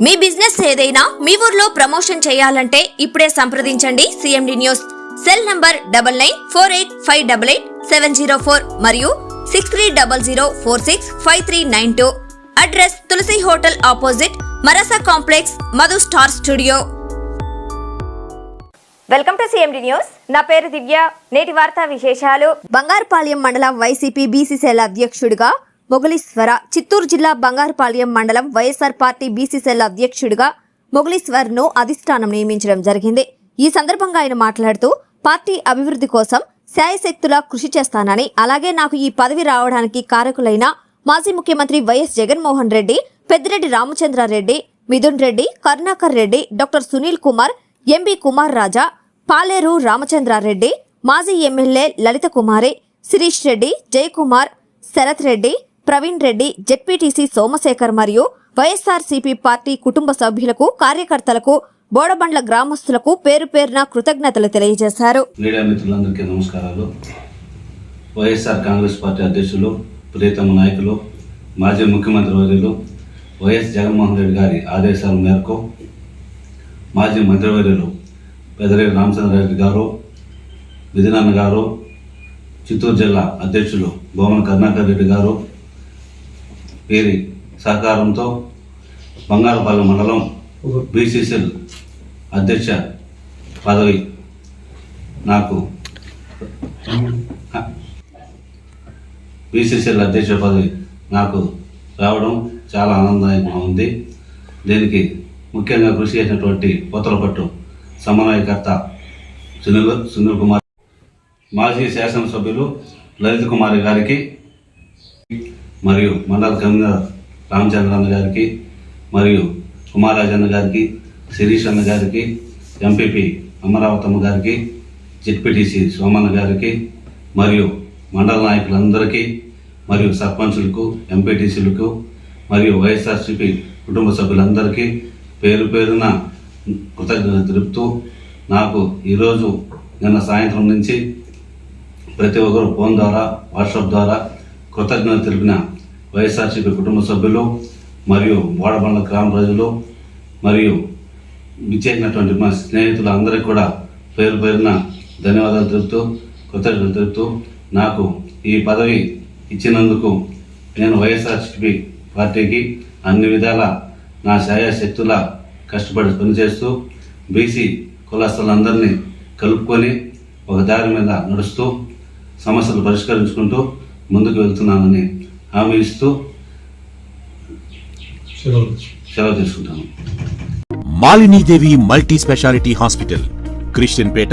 మీ business ఏదైనా మీ ఊర్లో promotion చేయాలంటే ఇప్పుడే సంప్రదించండి సిఎండి న్యూస్. సెల్ నంబర్ 9948588704 మరియు 6300465392. అడ్రస్ తులసి హోటల్ ఆపోజిట్ మరాసా complex, Madhu star studio. Welcome to CMD news. నా పేరు దివ్య. నేటి వార్తా విశేషాలు. బంగారుపాళ్యం మండలం వైసీపీ బీసీసీఎల్ అధ్యక్షుడిగా మొగలీశ్వర, చిత్తూరు జిల్లా బంగారుపాళ్యం మండలం వైఎస్ఆర్ పార్టీ బీసీసీఎల్ అధ్యక్షుడిగా మొగలీశ్వర్ ను అధిష్టానం నియమించడం జరిగింది. ఈ సందర్భంగా ఆయన మాట్లాడుతూ పార్టీ అభివృద్ధి కోసం శాయశక్తులా కృషి చేస్తానని, అలాగే నాకు ఈ పదవి రావడానికి కారకులైన మాజీ ముఖ్యమంత్రి YS Jaganmohan Reddy, Peddireddy Ramachandrareddy, Mithun Reddy, Karunakar Reddy, doctor Sunil Kumar, MB Kumar Raja, Paleru Ramachandrareddy, మాజీ ఎమ్మెల్యే లలిత కుమారి, శిరీష్ రెడ్డి, జయకుమార్, శరత్ రెడ్డి, ప్రవీణ్ రెడ్డి, జెడ్పీటీసీ సోమశేఖర్ మరియు వైఎస్ఆర్సీపీ పార్టీ కుటుంబ సభ్యులకు, కార్యకర్తలకు, బోడబండ్ల గ్రామస్తులకు పేరు పేరున కృతజ్ఞతలు తెలియజేశారు. మీడియా మిత్రులందరికీ నమస్కారాలు. వైఎస్ఆర్ కాంగ్రెస్ పార్టీ అధ్యక్షులు, ప్రియతమ నాయకులు, మాజీ ముఖ్యమంత్రి వర్యులు వైఎస్ జగన్మోహన్ రెడ్డి గారి ఆదేశాల మేరకు మాజీ మంత్రివర్యులు పెద్దిరెడ్డి రామచంద్రారెడ్డి గారు, విధినాన్న గారు, చిత్తూరు జిల్లా అధ్యక్షులు బొమ్మన కరుణాకర్ రెడ్డి గారు వీరి సహకారంతో బంగారుపాలెం మండలం బీసీసీఎల్ అధ్యక్ష పదవి నాకు రావడం చాలా ఆనందదాయకంగా ఉంది. దీనికి ముఖ్యంగా కృషి చేసినటువంటి పోతలపట్టు సమన్వయకర్త సునీల్ కుమార్, మాజీ శాసనసభ్యులు లలిత కుమారి గారికి మరియు మండల కన్వీనర్ రామచంద్రన్న గారికి మరియు కుమారాజన్న గారికి, శిరీష్ అన్న గారికి, ఎంపీపీ అమరావతమ్మ గారికి, జెడ్పీటీసీ సోమన్న గారికి మరియు మండల నాయకులందరికీ మరియు సర్పంచులకు, ఎంపీటీసీలకు మరియు వైఎస్ఆర్సీపీ కుటుంబ సభ్యులందరికీ పేరు పేరున కృతజ్ఞతలు తెలుపుతూ, నాకు ఈరోజు నిన్న సాయంత్రం నుంచి ప్రతి ఒక్కరు ఫోన్ ద్వారా, వాట్సాప్ ద్వారా కృతజ్ఞతలు తెలిపిన వైఎస్ఆర్సీపీ కుటుంబ సభ్యులు మరియు బోడబండ్ల గ్రామ ప్రజలు మరియు విచ్చేసినటువంటి మా స్నేహితులు అందరికీ కూడా పేరు పేరున ధన్యవాదాలు తెలుపుతూ, కృతజ్ఞతలు తెలుపుతూ, నాకు ఈ పదవి ఇచ్చినందుకు నేను వైఎస్ఆర్సీపీ పార్టీకి అన్ని విధాల నా శాయశక్తులా కష్టపడి పనిచేస్తూ బీసీ కులస్తులందరినీ కలుపుకొని ఒక దారి మీద నడుస్తూ సమస్యలు పరిష్కరించుకుంటూ ముందుకు వెళ్తున్నానని హామీ ఇస్తూ సెలవు తీసుకుంటాను. Malinidevi multi speciality hospital, Christian Peta,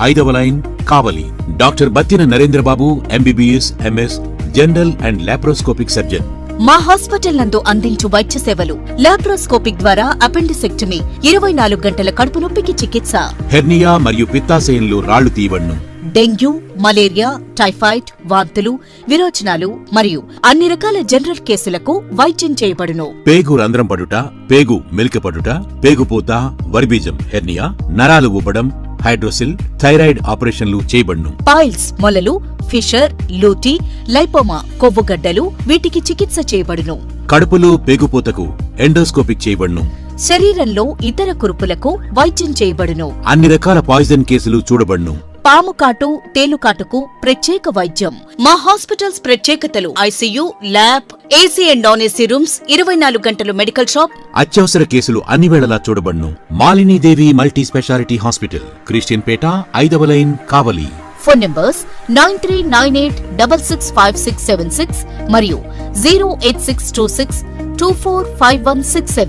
5వ line, Kavali. Doctor Battina Narendrababu, MBBS, MS, general and laparoscopic surgeon. మా హాస్పిటల్ నందు అందించు వైద్య సేవలు: లాప్రోస్కోపిక్ ద్వారా అపెండిసెక్టమీ, 24 గంటల కడుపు నొప్పికి చికిత్స, హెర్నియా మరియు పిత్తాశయంలో రాళ్లు తీయబడును, డెంగ్యూ, మలేరియా, టైఫాయిడ్, వాంతులు, విరోచనాలు మరియు అన్ని రకాల జనరల్ కేసులకు వైద్యం చేయబడును. పేగు రంధ్రం పడుట, పేగు మెలికపడుట, పేగుపూత, వర్బీజం, హెర్నియా, నరాలు ఉబ్బడం, హైడ్రోసిల్, థైరాయిడ్ ఆపరేషన్లు చేయబడును. పైల్స్, మొలలు, ఫిషర్, లూటీ, లైపోమా, కొవ్వుగడ్డలు, వీటికి చికిత్స చేయబడును. కడుపులో పేగుపూతకు ఎండోస్కోపిక్ చేయబడును. శరీరంలో ఇతర కురుపులకు వైద్యం చేయబడును. అన్ని రకాల పాయిజన్ కేసులు చూడబడును. పాము కాటు, తేలుకాటుకు ప్రత్యేక వైద్యం. మా హాస్పిటల్స్ ప్రత్యేకతలు: ICU, lab, AC and non AC rooms, 24 గంటలు మెడికల్ షాప్. అత్యవసర కేసులు అన్ని వేళలా చూడబడును. Malinidevi multi speciality hospital, Christian Peta, 5వ లైన్, కావలి. ఫోన్ నంబర్స్ 9398665676 మరియు 08626245167.